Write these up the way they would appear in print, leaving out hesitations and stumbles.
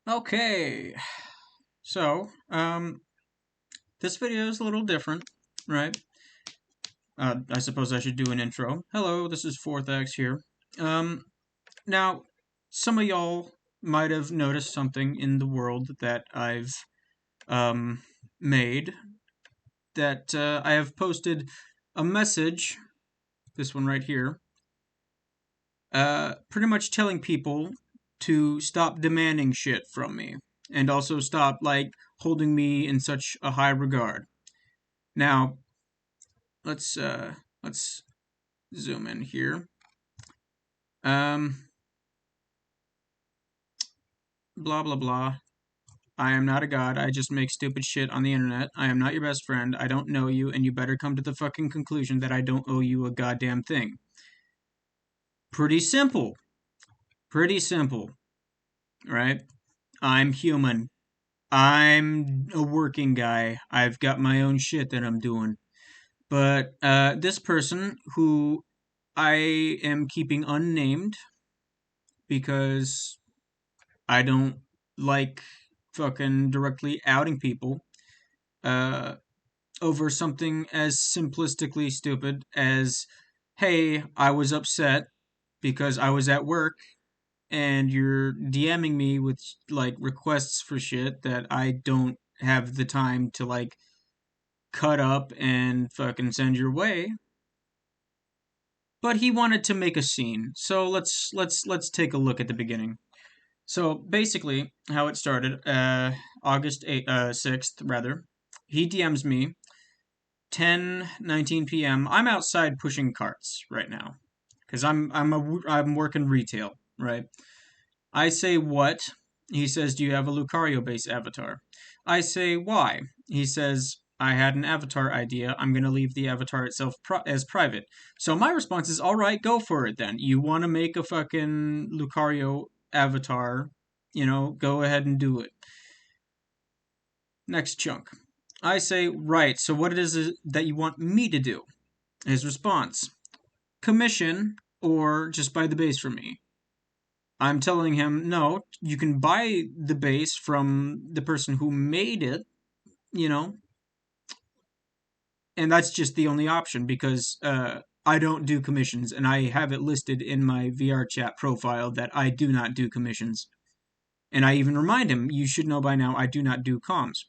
Okay, so this video is a little different, right? I suppose I should do an intro. Hello, this is Fourth X here. Um, Now, some of y'all might have noticed something in the world that I've um made. That I have posted a message, this one right here, pretty much telling people to stop demanding shit from me, and also stop holding me in such a high regard. Now, let's zoom in here. Um, Blah blah blah. I am not a god. I just make stupid shit on the internet. I am not your best friend. I don't know you, and you better come to the fucking conclusion that I don't owe you a goddamn thing. Pretty simple. Pretty simple, right? I'm human. I'm a working guy. I've got my own shit that I'm doing. But this person who I am keeping unnamed because I don't like fucking directly outing people uh, over something as simplistically stupid as, hey, I was upset because I was at work and you're DMing me with requests for shit that I don't have the time to cut up and fucking send your way. But he wanted to make a scene. So let's take a look at the beginning. So basically, how it started, August 6th, rather, he DMs me, 10:19 p.m. I'm outside pushing carts right now, because I'm working retail, right? I say what? He says, "Do you have a Lucario-based avatar?" I say, "Why?" He says, "I had an avatar idea. I'm gonna leave the avatar itself as private." So my response is, "All right, go for it then. You want to make a fucking Lucario avatar, go ahead and do it." Next chunk. I say, "Right, so what it is that you want me to do?" His response, "Commission or just buy the base from me." I'm telling him, "No, you can buy the base from the person who made it, you know, and that's just the only option because I don't do commissions, and I have it listed in my VR chat profile that I do not do commissions." And I even remind him, "You should know by now I do not do comms."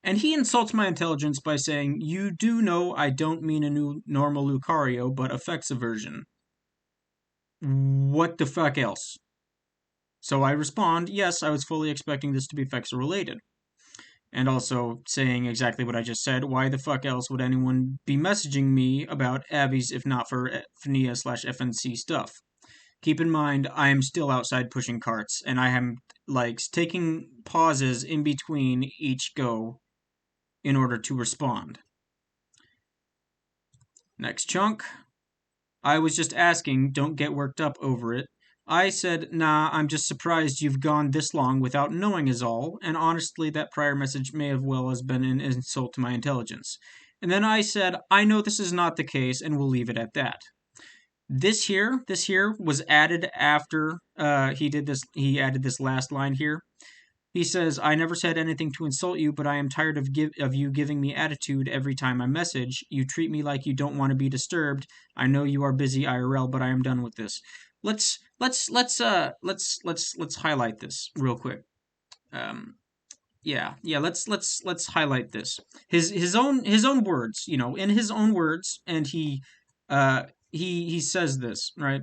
And he insults my intelligence by saying, "You do know I don't mean a new normal Lucario, but effects aversion. What the fuck else?" So I respond, "Yes, I was fully expecting this to be effects related." And also saying exactly what I just said, why the fuck else would anyone be messaging me about Abby's if not for FNIA/FNC stuff? Keep in mind, I am still outside pushing carts, and I am taking pauses in between each go in order to respond. Next chunk. I was just asking, don't get worked up over it. I said, "Nah, I'm just surprised you've gone this long without knowing is all, and honestly that prior message may have well as been an insult to my intelligence." And then I said, "I know this is not the case, and we'll leave it at that." This here was added after he did this. He added this last line here. He says, "I never said anything to insult you, but I am tired of you giving me attitude every time I message. You treat me like you don't want to be disturbed. I know you are busy IRL, but I am done with this." Let's highlight this real quick. Yeah. Let's highlight this. His own words, in his own words, and he says this, right?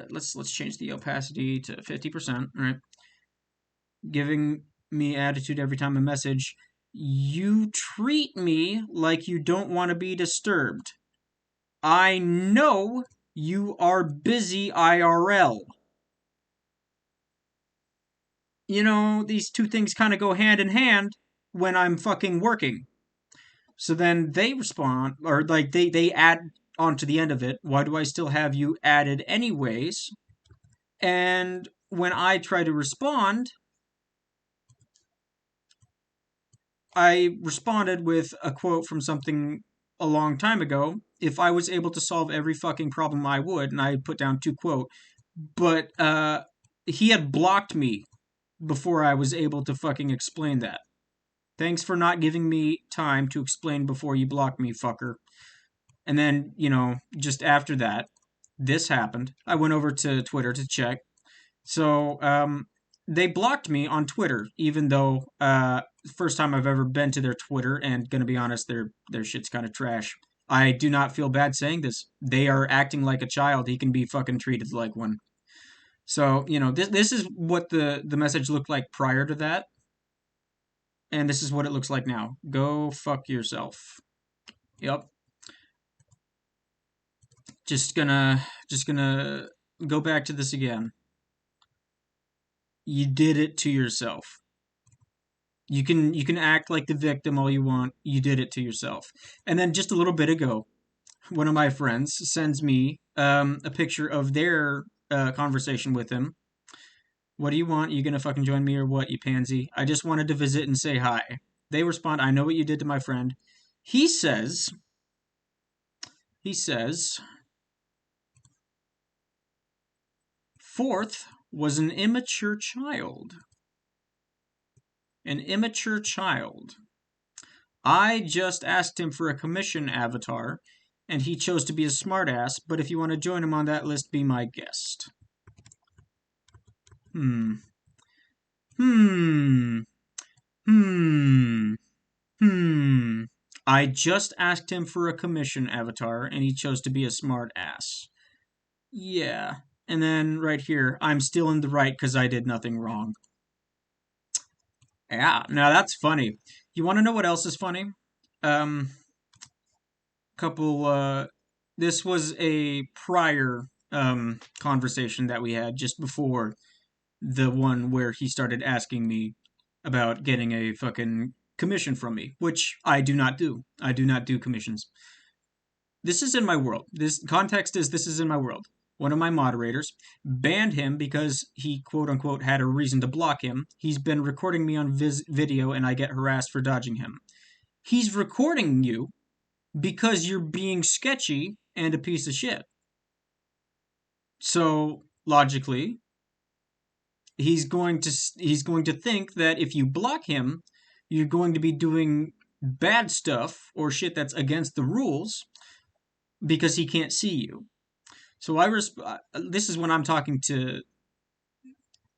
Let's change the opacity to 50%, right? Giving me attitude every time I message. "You treat me like you don't want to be disturbed. I know you are busy IRL." These two things kind of go hand in hand when I'm fucking working. So then they respond, or they add on to the end of it, "Why do I still have you added anyways?" And when I try to respond, I responded with a quote from something a long time ago. "If I was able to solve every fucking problem, I would." And I put down two quote. But he had blocked me before I was able to fucking explain that. Thanks for not giving me time to explain before you blocked me, fucker. And then, just after that, this happened. I went over to Twitter to check. So, they blocked me on Twitter, even though first time I've ever been to their Twitter, and gonna be honest, their shit's kind of trash. I do not feel bad saying this. They are acting like a child. He can be fucking treated like one. So, this is what the message looked like prior to that, and this is what it looks like now. Go fuck yourself. Yep. Just gonna go back to this again. You did it to yourself. You can act like the victim all you want. You did it to yourself. And then just a little bit ago, one of my friends sends me a picture of their conversation with him. What do you want? You gonna fucking join me or what, you pansy? I just wanted to visit and say hi. They respond, I know what you did to my friend. He says, he says, fourth was an immature child. An immature child. I just asked him for a commission avatar, and he chose to be a smartass, but if you want to join him on that list, be my guest. Hmm. Hmm. Hmm. Hmm. I just asked him for a commission avatar, and he chose to be a smartass. Yeah. And then right here, I'm still in the right because I did nothing wrong. Yeah, now that's funny. You want to know what else is funny? Um, couple this was a prior conversation that we had just before the one where he started asking me about getting a fucking commission from me, which I do not do. I do not do commissions. This is in my world. This context is this is in my world. One of my moderators banned him because he quote unquote had a reason to block him. He's been recording me on video and I get harassed for dodging him. He's recording you because you're being sketchy and a piece of shit. So logically, he's going to think that if you block him, you're going to be doing bad stuff or shit that's against the rules because he can't see you. So this is when I'm talking to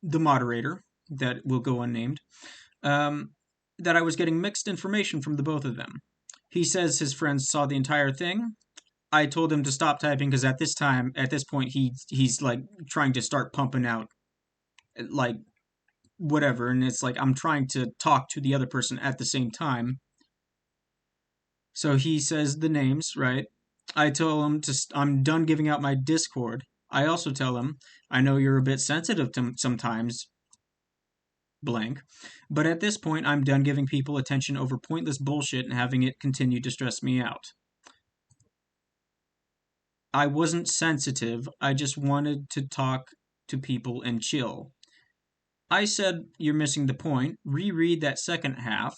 the moderator that will go unnamed. Um, that I was getting mixed information from the both of them. He says his friends saw the entire thing. I told him to stop typing because at this point, he's like trying to start pumping out like whatever, and it's like I'm trying to talk to the other person at the same time. So he says the names, right? I tell him I'm done giving out my Discord. I also tell him I know you're a bit sensitive to sometimes, blank, but at this point I'm done giving people attention over pointless bullshit and having it continue to stress me out. I wasn't sensitive. I just wanted to talk to people and chill. I said, you're missing the point. Reread that second half.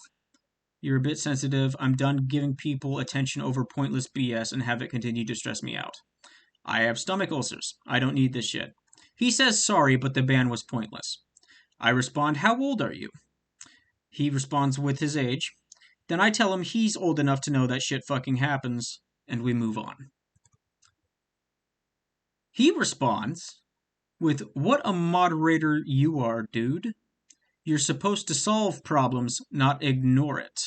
You're a bit sensitive. I'm done giving people attention over pointless BS and have it continue to stress me out. I have stomach ulcers. I don't need this shit. He says sorry, but the ban was pointless. I respond, how old are you? He responds with his age. Then I tell him he's old enough to know that shit fucking happens, and we move on. He responds with, what a moderator you are, dude. You're supposed to solve problems, not ignore it.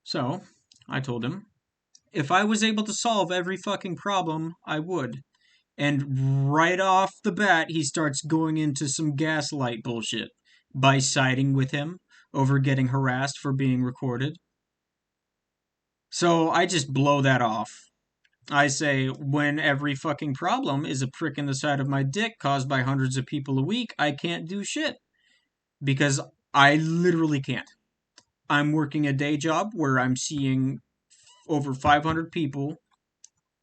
So, I told him, if I was able to solve every fucking problem, I would. And right off the bat, he starts going into some gaslight bullshit by siding with him over getting harassed for being recorded. So I just blow that off. I say, when every fucking problem is a prick in the side of my dick caused by hundreds of people a week, I can't do shit. Because I literally can't. I'm working a day job where I'm seeing over 500 people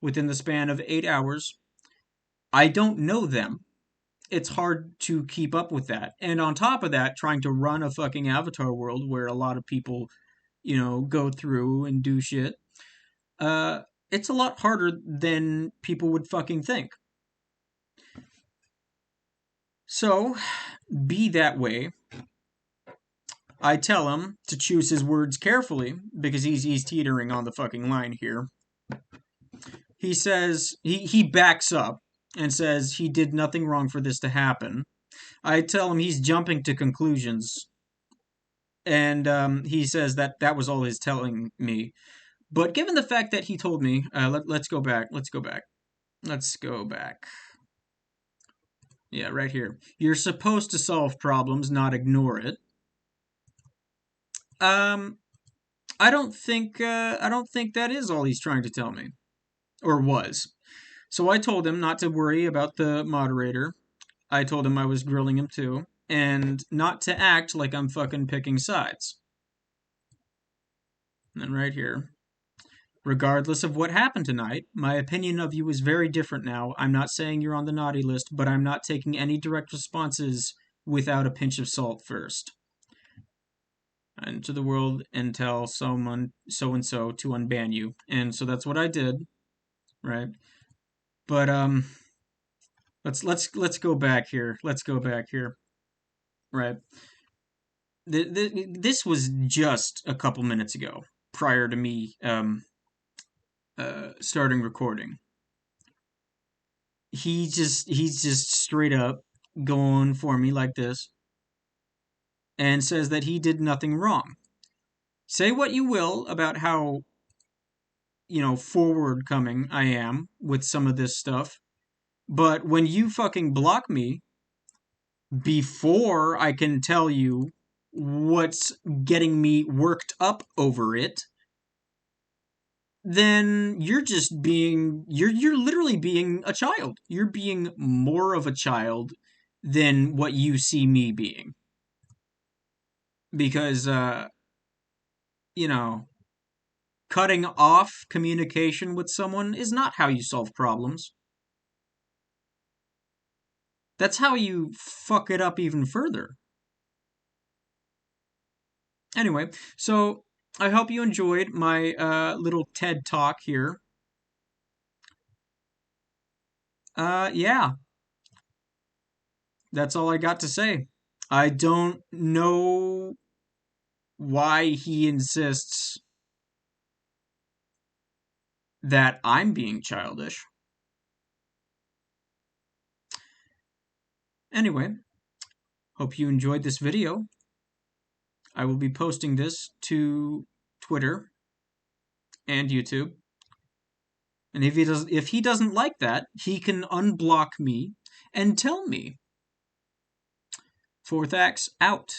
within the span of 8 hours. I don't know them. It's hard to keep up with that. And on top of that, trying to run a fucking Avatar world where a lot of people, go through and do shit, uh, it's a lot harder than people would fucking think. So, be that way. I tell him to choose his words carefully because he's teetering on the fucking line here. He says he backs up and says he did nothing wrong for this to happen. I tell him he's jumping to conclusions, and he says that that was all he's telling me. But given the fact that he told me, let's go back. Let's go back. Let's go back. Yeah, right here. You're supposed to solve problems, not ignore it. Um, I don't think that is all he's trying to tell me, or was. So I told him not to worry about the moderator. I told him I was grilling him too, and not to act like I'm fucking picking sides. And then right here. Regardless of what happened tonight, my opinion of you is very different now. I'm not saying you're on the naughty list, but I'm not taking any direct responses without a pinch of salt first. Into the world and tell someone so and so to unban you. And so that's what I did, right? But let's go back here. Let's go back here. Right. This was just a couple minutes ago, prior to me starting recording. He's just straight up going for me like this and says that he did nothing wrong. Say what you will about how, forward coming I am with some of this stuff, but when you fucking block me before I can tell you what's getting me worked up over it, then you're literally being a child. You're being more of a child than what you see me being. Because you know, cutting off communication with someone is not how you solve problems. That's how you fuck it up even further. Anyway, so I hope you enjoyed my little TED talk here. Yeah, that's all I got to say. I don't know why he insists that I'm being childish. Anyway, hope you enjoyed this video. I will be posting this to Twitter and YouTube. And if he doesn't like that, he can unblock me and tell me. Fourth Axe out.